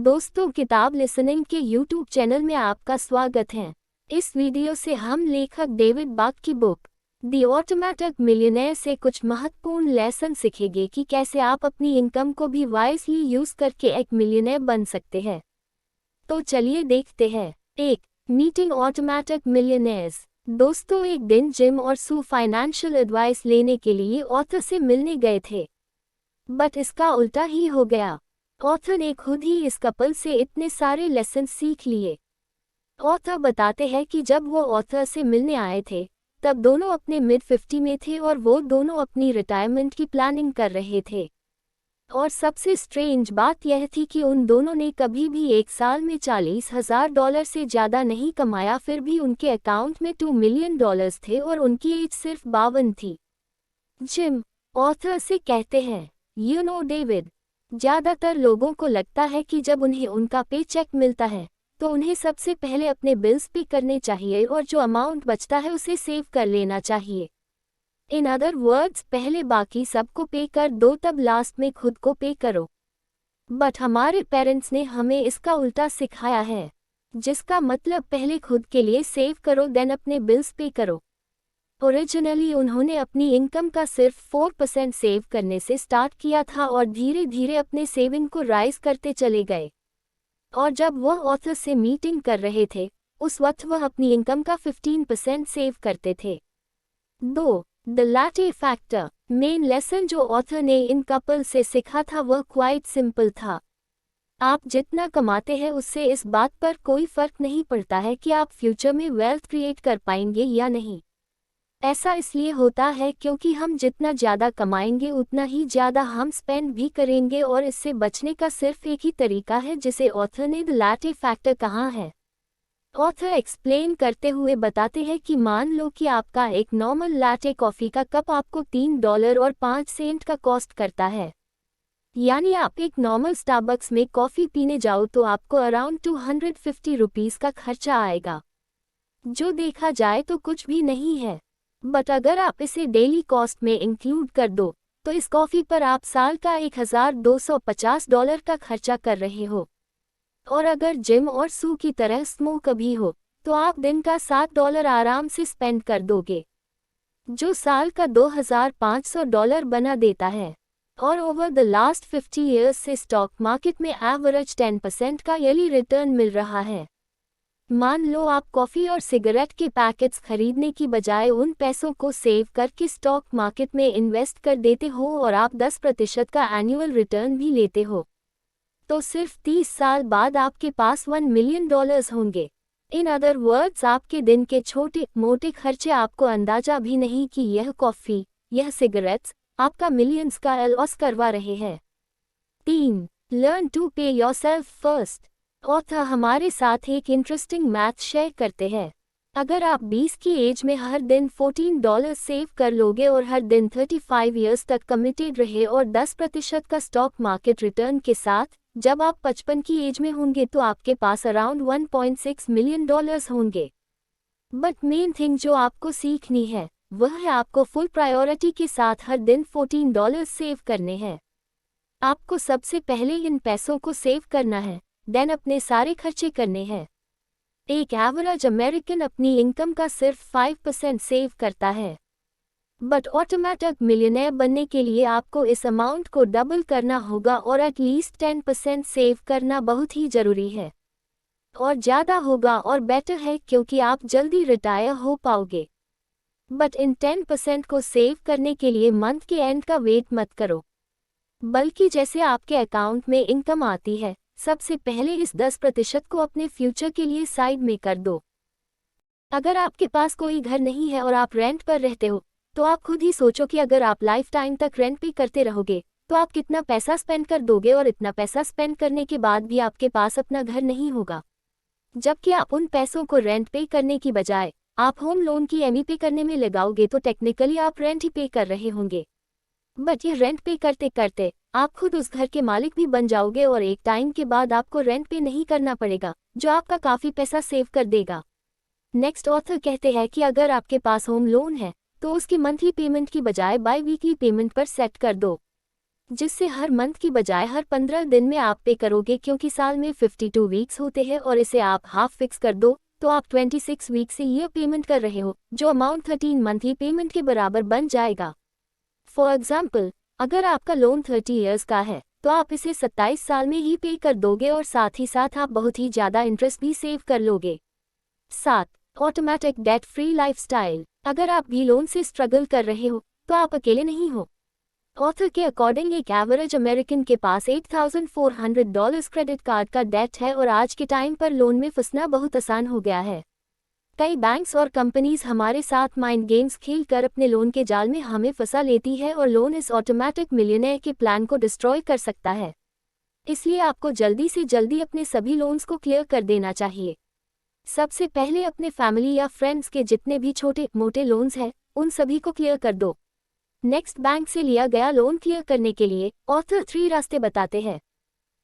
दोस्तों, किताब लिसनिंग के YouTube चैनल में आपका स्वागत है। इस वीडियो से हम लेखक डेविड बाक की बुक द ऑटोमेटिक मिलियनेयर से कुछ महत्वपूर्ण लेसन सीखेंगे कि कैसे आप अपनी इनकम को भी वाइजली यूज करके एक मिलियनेयर बन सकते हैं। तो चलिए देखते हैं। 1. Meeting automatic millionaires. दोस्तों, एक दिन जिम और सू फाइनेंशियल एडवाइस लेने के लिए ऑथर से मिलने गए थे, बट इसका उल्टा ही हो गया। ऑथर ने खुद ही इस कपल से इतने सारे लेसन सीख लिए। ऑथर बताते हैं कि जब वो ऑथर से मिलने आए थे तब दोनों अपने मिड 50 में थे और वो दोनों अपनी रिटायरमेंट की प्लानिंग कर रहे थे। और सबसे स्ट्रेंज बात यह थी कि उन दोनों ने कभी भी एक साल में $40,000 से ज़्यादा नहीं कमाया, फिर भी उनके अकाउंट में $2 मिलियन थे और उनकी एज सिर्फ 52 थी। जिम ऑथर से कहते हैं, डेविड, ज़्यादातर लोगों को लगता है कि जब उन्हें उनका पे चेक मिलता है तो उन्हें सबसे पहले अपने बिल्स पे करने चाहिए और जो अमाउंट बचता है उसे सेव कर लेना चाहिए। इन अदर वर्ड्स, पहले बाकी सबको पे कर दो, तब लास्ट में खुद को पे करो। बट हमारे पेरेंट्स ने हमें इसका उल्टा सिखाया है, जिसका मतलब पहले खुद के लिए सेव करो देन अपने बिल्स पे करो। ओरिजिनली उन्होंने अपनी इनकम का सिर्फ 4% सेव करने से स्टार्ट किया था और धीरे धीरे अपने सेविंग को राइज करते चले गए। और जब वह ऑथर से मीटिंग कर रहे थे उस वक्त वह अपनी इनकम का 15% सेव करते थे। 2. The latte factor. Main lesson जो ऑथर ने इन कपल से सीखा था वह क्वाइट सिंपल था। आप जितना कमाते हैं उससे इस बात पर कोई फर्क नहीं पड़ता है कि आप फ्यूचर में वेल्थ क्रिएट कर पाएंगे या नहीं। ऐसा इसलिए होता है क्योंकि हम जितना ज़्यादा कमाएंगे उतना ही ज़्यादा हम स्पेंड भी करेंगे, और इससे बचने का सिर्फ एक ही तरीका है जिसे ऑथर ने द लैटे फैक्टर कहा है। ऑथर एक्सप्लेन करते हुए बताते हैं कि मान लो कि आपका एक नॉर्मल लैटे कॉफ़ी का कप आपको $3.05 का कॉस्ट करता है, यानी आप एक नॉर्मल स्टारबक्स में कॉफ़ी पीने जाओ तो आपको अराउंड $250 का खर्चा आएगा, जो देखा जाए तो कुछ भी नहीं है। बट अगर आप इसे डेली कॉस्ट में इंक्लूड कर दो तो इस कॉफ़ी पर आप साल का $1,250 का खर्चा कर रहे हो। और अगर जिम और सू की तरह स्मोक भी हो तो आप दिन का $7 आराम से स्पेंड कर दोगे, जो साल का $2,500 बना देता है। और ओवर द लास्ट 50 ईयर्स से स्टॉक मार्केट में एवरेज 10% का ईयरली रिटर्न मिल रहा है। मान लो आप कॉफ़ी और सिगरेट के पैकेट्स खरीदने की बजाय उन पैसों को सेव करके स्टॉक मार्केट में इन्वेस्ट कर देते हो और आप 10% का एनुअल रिटर्न भी लेते हो, तो सिर्फ 30 साल बाद आपके पास $1 मिलियन होंगे। इन अदर वर्ड्स, आपके दिन के छोटे मोटे खर्चे आपको अंदाजा भी नहीं कि यह कॉफ़ी, यह सिगरेट्स आपका मिलियंस का लॉस करवा रहे हैं। 3. लर्न टू पे योरसेल्फ फर्स्ट। ऑथर हमारे साथ एक इंटरेस्टिंग मैथ शेयर करते हैं। अगर आप 20 की एज में हर दिन $14 सेव कर लोगे और हर दिन 35 ईयर्स तक कमिटेड रहे और 10% का स्टॉक मार्केट रिटर्न के साथ जब आप 55 की एज में होंगे तो आपके पास अराउंड $1.6 मिलियन होंगे। बट मेन थिंग जो आपको सीखनी है वह है आपको फुल प्रायोरिटी के साथ हर दिन $14 सेव करने हैं। आपको सबसे पहले इन पैसों को सेव करना है, देन अपने सारे खर्चे करने हैं। एक एवरेज अमेरिकन अपनी इनकम का सिर्फ 5% सेव करता है, बट ऑटोमेटिक मिलियनेयर बनने के लिए आपको इस अमाउंट को डबल करना होगा और एटलीस्ट 10% सेव करना बहुत ही ज़रूरी है। और ज़्यादा होगा और बेटर है क्योंकि आप जल्दी रिटायर हो पाओगे। बट इन 10% को सेव करने के लिए मंथ के एंड का वेट मत करो, बल्कि जैसे आपके अकाउंट में इनकम आती है सबसे पहले इस 10% को अपने फ्यूचर के लिए साइड में कर दो। अगर आपके पास कोई घर नहीं है और आप रेंट पर रहते हो तो आप खुद ही सोचो कि अगर आप लाइफ टाइम तक रेंट पे करते रहोगे तो आप कितना पैसा स्पेंड कर दोगे, और इतना पैसा स्पेंड करने के बाद भी आपके पास अपना घर नहीं होगा। जबकि आप उन पैसों को रेंट पे करने की बजाय आप होम लोन की EMI पे करने में लगाओगे तो टेक्निकली आप रेंट ही पे कर रहे होंगे। बट ये रेंट पे करते करते आप खुद उस घर के मालिक भी बन जाओगे और एक टाइम के बाद आपको रेंट पे नहीं करना पड़ेगा, जो आपका काफ़ी पैसा सेव कर देगा। नेक्स्ट ऑथर कहते हैं कि अगर आपके पास होम लोन है तो उसकी मंथली पेमेंट की बजाय बाई वीकली पेमेंट पर सेट कर दो, जिससे हर मंथ की बजाय हर 15 दिन में आप पे करोगे, क्योंकि साल में 52 वीक्स होते हैं और इसे आप हाफ फिक्स कर दो तो आप 26 वीक से ईयर पेमेंट कर रहे हो, जो अमाउंट 13 मंथली पेमेंट के बराबर बन जाएगा। फॉर एग्जाम्पल, अगर आपका लोन 30 ईयर्स का है तो आप इसे 27 साल में ही पे कर दोगे और साथ ही साथ आप बहुत ही ज़्यादा इंटरेस्ट भी सेव कर लोगे। 7. Automatic debt free lifestyle. अगर आप भी लोन से स्ट्रगल कर रहे हो तो आप अकेले नहीं हो। ऑथर के अकॉर्डिंग एक एवरेज अमेरिकन के पास $8,400 क्रेडिट कार्ड का डेट है और आज के टाइम पर लोन में फंसना बहुत आसान हो गया है। कई बैंक्स और कंपनीज हमारे साथ माइंड गेम्स खेल कर अपने लोन के जाल में हमें फंसा लेती है और लोन इस ऑटोमेटिक मिलियनेयर के प्लान को डिस्ट्रॉय कर सकता है। इसलिए आपको जल्दी से जल्दी अपने सभी लोन्स को क्लियर कर देना चाहिए। सबसे पहले अपने फैमिली या फ्रेंड्स के जितने भी छोटे मोटे लोन्स हैं उन सभी को क्लियर कर दो। नेक्स्ट, बैंक से लिया गया लोन क्लियर करने के लिए ऑथर 3 रास्ते बताते हैं।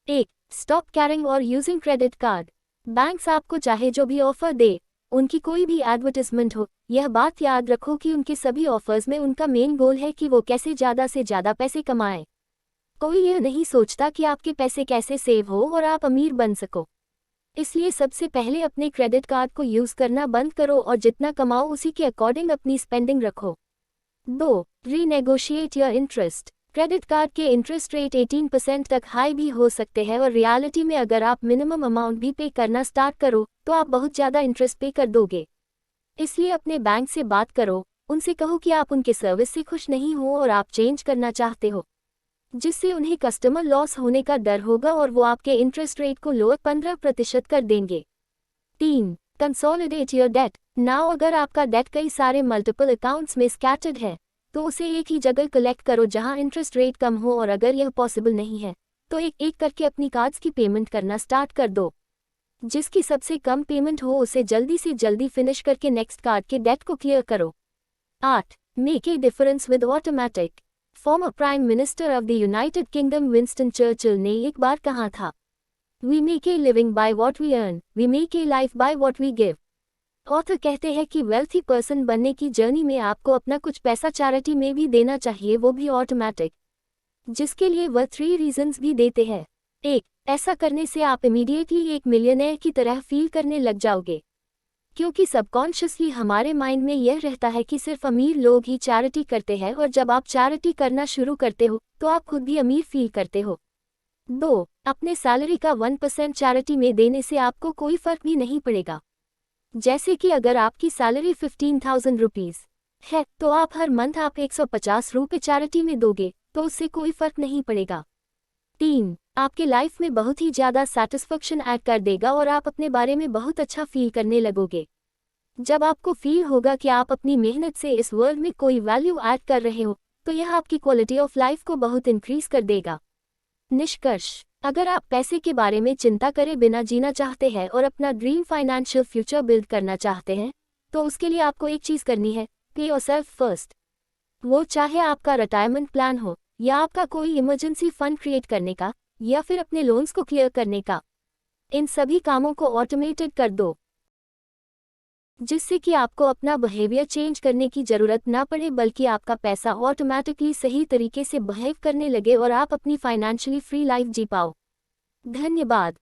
1. स्टॉप कैरिंग और यूजिंग क्रेडिट कार्ड। बैंक्स आपको चाहे जो भी ऑफर दे, उनकी कोई भी एडवर्टाइजमेंट हो, यह बात याद रखो कि उनके सभी ऑफर्स में उनका मेन गोल है कि वो कैसे ज़्यादा से ज़्यादा पैसे कमाएं। कोई यह नहीं सोचता कि आपके पैसे कैसे सेव हो और आप अमीर बन सको। इसलिए सबसे पहले अपने क्रेडिट कार्ड को यूज़ करना बंद करो और जितना कमाओ उसी के अकॉर्डिंग अपनी स्पेंडिंग रखो। 2. Renegotiate your interest. Credit card के इंटरेस्ट रेट 18% तक हाई भी हो सकते हैं और रियलिटी में अगर आप मिनिमम अमाउंट भी पे करना स्टार्ट करो तो आप बहुत ज़्यादा इंटरेस्ट पे कर दोगे। इसलिए अपने बैंक से बात करो, उनसे कहो कि आप उनके सर्विस से खुश नहीं हो और आप चेंज करना चाहते हो, जिससे उन्हें कस्टमर लॉस होने का डर होगा और वो आपके इंटरेस्ट रेट को लोअर 15% कर देंगे। 3. Consolidate your debt now. अगर आपका डेट कई सारे मल्टीपल अकाउंट्स में स्कैटर्ड है तो उसे एक ही जगह कलेक्ट करो जहां इंटरेस्ट रेट कम हो, और अगर यह पॉसिबल नहीं है तो एक एक करके अपनी कार्ड्स की पेमेंट करना स्टार्ट कर दो। जिसकी सबसे कम पेमेंट हो उसे जल्दी से जल्दी फिनिश करके नेक्स्ट कार्ड के डेट को क्लियर करो। 8. Make a difference with automatic. Former prime minister of the United Kingdom Winston Churchill ने एक बार कहा था, we make a living by what we earn, we make a life by what we give. Author कहते हैं कि wealthy person बनने की जर्नी में आपको अपना कुछ पैसा चैरिटी में भी देना चाहिए, वो भी ऑटोमेटिक, जिसके लिए वह 3 रीजंस भी देते हैं। 1. ऐसा करने से आप इमीडिएटली एक मिलियनेयर की तरह फील करने लग जाओगे, क्योंकि सबकॉन्शियसली हमारे माइंड में यह रहता है कि सिर्फ अमीर लोग ही चैरिटी करते हैं, और जब आप चैरिटी करना शुरू करते हो तो आप खुद भी अमीर फील करते हो। 2. अपने सैलरी का 1% चैरिटी में देने से आपको कोई फर्क भी नहीं पड़ेगा। जैसे कि अगर आपकी सैलरी 15,000 रुपीज़ है तो आप हर मंथ आप 150 रुपये चैरिटी में दोगे तो उससे कोई फर्क नहीं पड़ेगा। 3. आपके लाइफ में बहुत ही ज़्यादा सेटिस्फैक्शन ऐड कर देगा और आप अपने बारे में बहुत अच्छा फील करने लगोगे। जब आपको फील होगा कि आप अपनी मेहनत से इस वर्ल्ड में कोई वैल्यू ऐड कर रहे हो तो यह आपकी क्वालिटी ऑफ लाइफ को बहुत इंक्रीज कर देगा। निष्कर्ष, अगर आप पैसे के बारे में चिंता करे बिना जीना चाहते हैं और अपना ड्रीम फाइनेंशियल फ्यूचर बिल्ड करना चाहते हैं तो उसके लिए आपको एक चीज़ करनी है, पे योरसेल्फ फर्स्ट। वो चाहे आपका रिटायरमेंट प्लान हो या आपका कोई इमरजेंसी फंड क्रिएट करने का या फिर अपने लोन्स को क्लियर करने का, इन सभी कामों को ऑटोमेटेड कर दो, जिससे कि आपको अपना बिहेवियर चेंज करने की ज़रूरत ना पड़े, बल्कि आपका पैसा ऑटोमेटिकली सही तरीके से बिहेव करने लगे और आप अपनी फाइनेंशियली फ्री लाइफ जी पाओ। धन्यवाद।